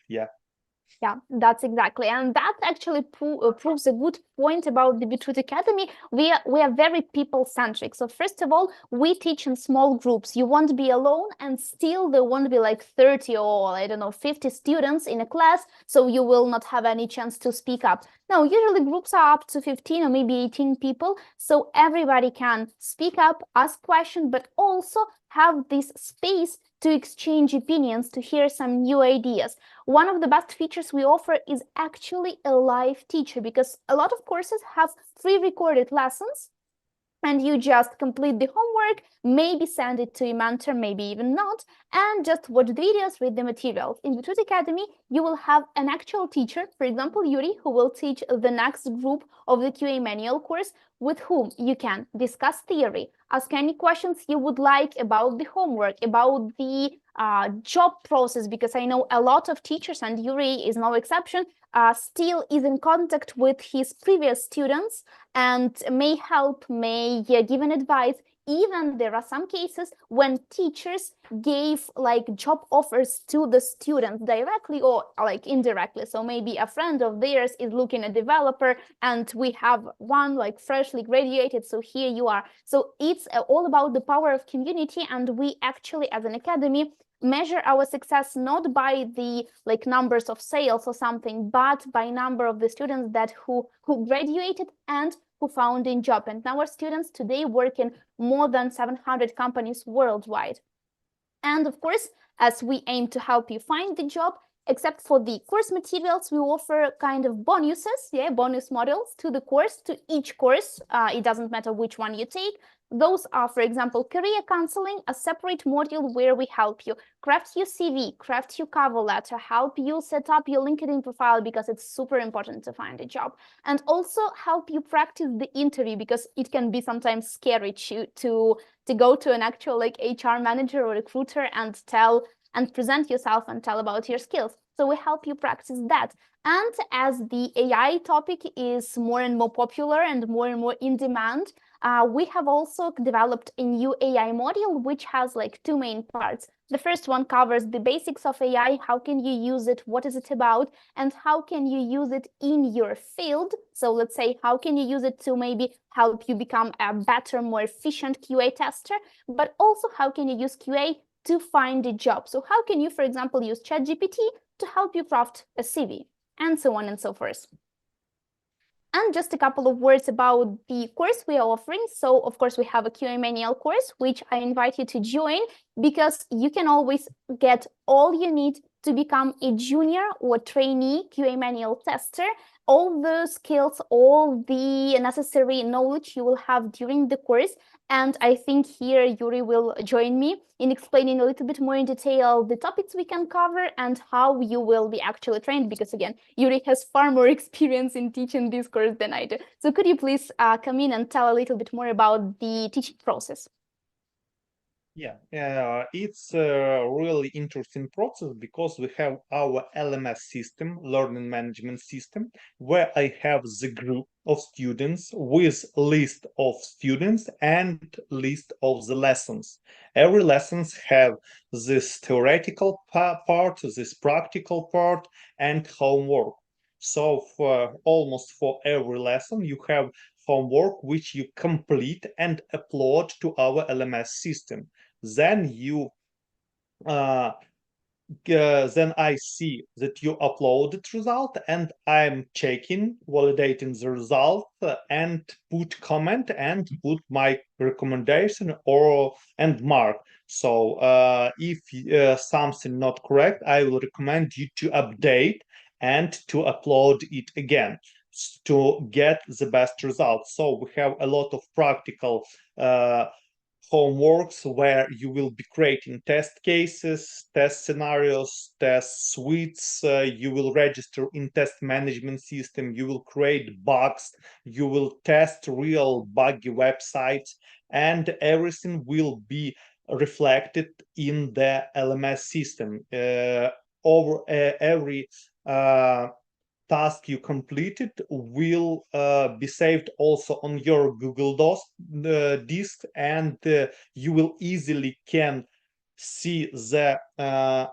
Yeah, that's exactly. And that actually proves a good point about the Beetroot Academy. We are very people-centric. So first of all, we teach in small groups. You won't be alone, and still there won't be like 30 or I don't know, 50 students in a class, so you will not have any chance to speak up. No, usually groups are up to 15 or maybe 18 people, so everybody can speak up, ask questions, but also have this space to exchange opinions, to hear some new ideas. One of the best features we offer is actually a live teacher, because a lot of courses have pre-recorded lessons, and you just complete the homework, maybe send it to your mentor, maybe even not, and just watch the videos, read the materials. In Beetroot Academy, you will have an actual teacher, for example, Yuri, who will teach the next group of the QA manual course, with whom you can discuss theory, ask any questions you would like about the homework, about the job process, because I know a lot of teachers, and Yuri is no exception, still is in contact with his previous students and may help, may give an advice. Even there are some cases when teachers gave like job offers to the students directly or like indirectly. So maybe a friend of theirs is looking at developer, and we have one like freshly graduated, so here you are. So it's all about the power of community, and we actually, as an academy, measure our success not by the like numbers of sales or something, but by number of the students that who graduated and who found a job. And our students today work in more than 700 companies worldwide. And of course, as we aim to help you find the job, except for the course materials, we offer kind of bonuses, bonus modules to the course, to each course. It doesn't matter which one you take. Those are, for example, career counseling, a separate module where we help you craft your CV, craft your cover letter, help you set up your LinkedIn profile, because it's super important to find a job, and also help you practice the interview, because it can be sometimes scary to go to an actual like HR manager or recruiter and tell and present yourself and tell about your skills. So we help you practice that. And as the AI topic is more and more popular and more in demand, we have also developed a new AI module, which has like two main parts. The first one covers the basics of AI, how can you use it, what is it about, and how can you use it in your field. So let's say, how can you use it to maybe help you become a better, more efficient QA tester, but also how can you use QA to find a job. So how can you, for example, use ChatGPT to help you craft a CV, and so on and so forth. And just a couple of words about the course we are offering. So, of course, we have a QA manual course, which I invite you to join, because you can always get all you need to become a junior or trainee QA manual tester. All the skills, all the necessary knowledge you will have during the course. And I think here Yuri will join me in explaining a little bit more in detail the topics we can cover and how you will be actually trained, because again, Yuri has far more experience in teaching this course than I do. So could you please come in and tell a little bit more about the teaching process? Yeah, it's a really interesting process because we have our LMS system, learning management system, where I have the group of students with list of students and list of the lessons. Every lessons have this theoretical part, this practical part, and homework. So for almost for every lesson, you have homework which you complete and upload to our LMS system. Then you uh, then I see that you uploaded result and I'm checking, validating the result and put comment and put my recommendation or and mark. So if something not correct, I will recommend you to update and to upload it again to get the best result. So we have a lot of practical homeworks where you will be creating test cases, test scenarios, test suites. You will register in test management system. You will create bugs. You will test real buggy websites, and everything will be reflected in the LMS system. Over every task you completed will be saved also on your Google Docs disk, and you will easily can see the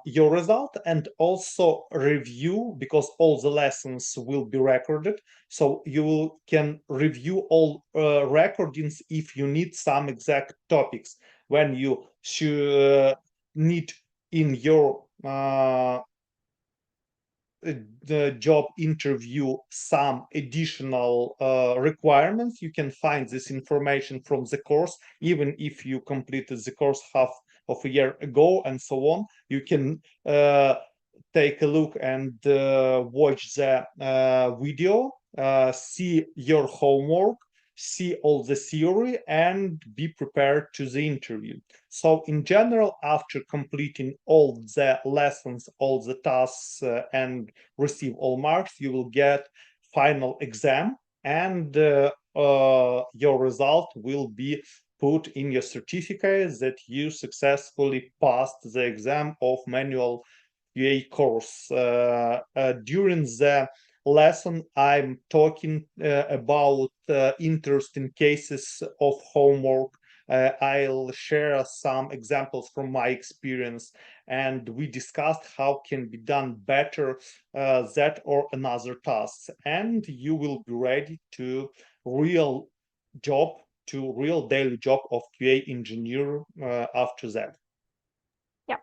your result and also review because all the lessons will be recorded. So you can review all recordings if you need some exact topics when you should need in your the job interview some additional requirements. You can find this information from the course, even if you completed the course half of a year ago and so on. You can take a look and watch the video, see your homework, see all the theory, and be prepared to the interview. So in general, after completing all the lessons, all the tasks, and receive all marks, you will get final exam, and your result will be put in your certificate that you successfully passed the exam of manual QA course. During the lesson, I'm talking about interesting cases of homework. I'll share some examples from my experience, and we discussed how can be done better that or another tasks. And you will be ready to real job, to real daily job of QA engineer after that. Yeah.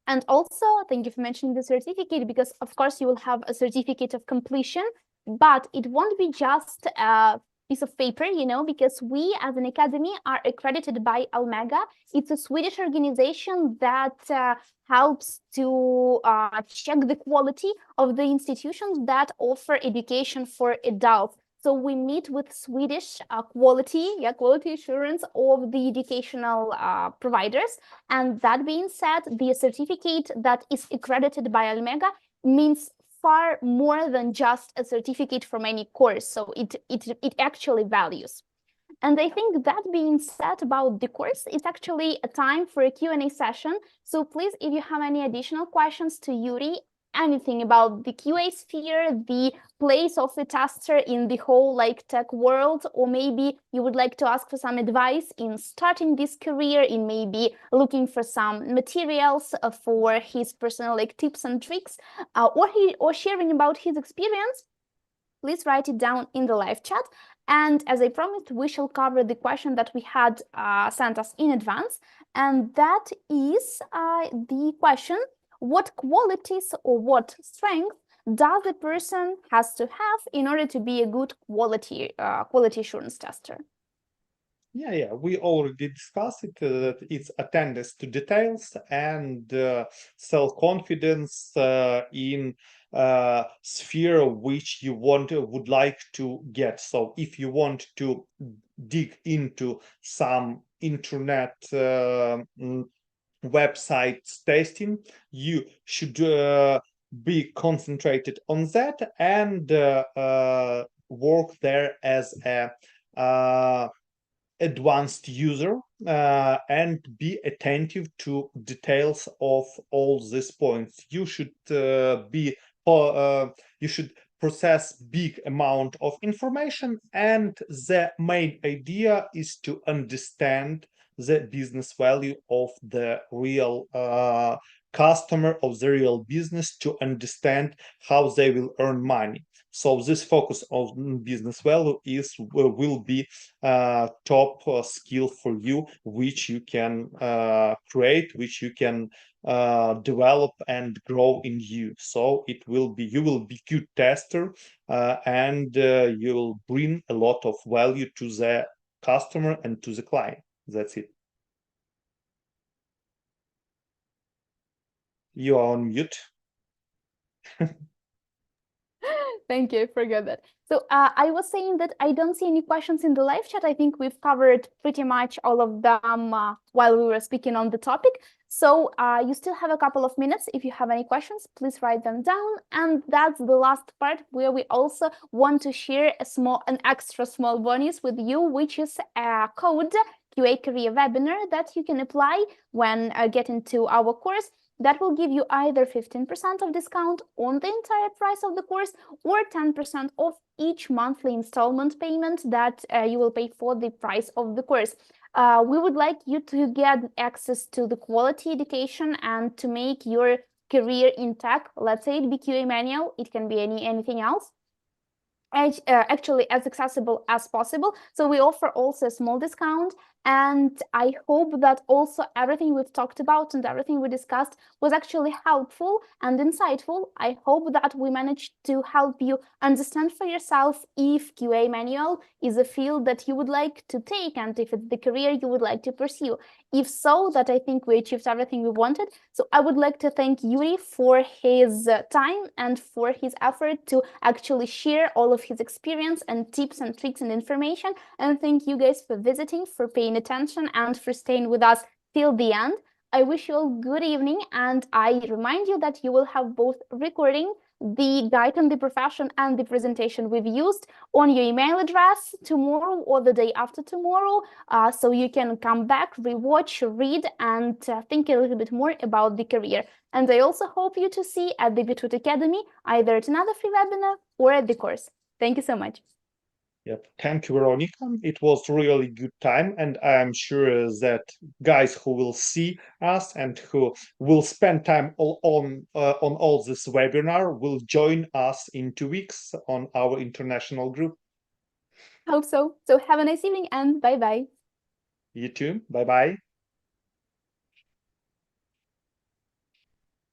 And also, thank you for mentioning the certificate, because of course you will have a certificate of completion, but it won't be just a piece of paper, because we as an academy are accredited by Almega. It's a Swedish organization that helps to check the quality of the institutions that offer education for adults. So we meet with Swedish quality assurance of the educational providers. And that being said, the certificate that is accredited by Almega means far more than just a certificate from any course. So it actually values. And I think that being said about the course, it's actually a time for a Q&A session. So please, if you have any additional questions to Yuriy, anything about the QA sphere, the place of the tester in the whole tech world, or maybe you would like to ask for some advice in starting this career, in maybe looking for some materials for his personal tips and tricks, or sharing about his experience, please write it down in the live chat. And as I promised, we shall cover the question that we had sent us in advance. And that is the question, what qualities or what strength does a person has to have in order to be a good quality assurance tester? Yeah, we already discussed it, that it's attendance to details and self-confidence in sphere which you would like to get. So if you want to dig into some internet websites testing, you should be concentrated on that and work there as a advanced user and be attentive to details of all these points. You should you should process big amount of information, and the main idea is to understand the business value of the real customer, of the real business, to understand how they will earn money. So this focus on business value will be top skill for you, which you can create, which you can develop and grow in you. So you will be good tester, and you will bring a lot of value to the customer and to the client. That's it. You are on mute. Thank you, I forgot that. So I was saying that I don't see any questions in the live chat. I think we've covered pretty much all of them while we were speaking on the topic. So you still have a couple of minutes. If you have any questions, please write them down. And that's the last part where we also want to share an extra small bonus with you, which is a code QA Career Webinar that you can apply when getting to our course. That will give you either 15% of discount on the entire price of the course or 10% off each monthly installment payment that you will pay for the price of the course. We would like you to get access to the quality education and to make your career in tech, let's say it be QA manual, it can be anything else, actually as accessible as possible. So we offer also a small discount, and I hope that also everything we've talked about and everything we discussed was actually helpful and insightful. I hope that we managed to help you understand for yourself if QA manual is a field that you would like to take and if it's the career you would like to pursue. If so, that I think we achieved everything we wanted. So I would like to thank Yuriy for his time and for his effort to actually share all of his experience and tips and tricks and information. And thank you guys for visiting, for paying attention, and for staying with us till the end. I wish you all good evening, and I remind you that you will have both recording, the guide on the profession, and the presentation we've used on your email address tomorrow or the day after tomorrow, so you can come back, rewatch, read, and think a little bit more about the career. And I also hope you to see at the Beetroot Academy, either at another free webinar or at the course. Thank you so much. Yep. Thank you, Veronica. It was really good time, and I'm sure that guys who will see us and who will spend time on all this webinar will join us in 2 weeks on our international group. Hope so. So have a nice evening and bye-bye. You too. Bye-bye.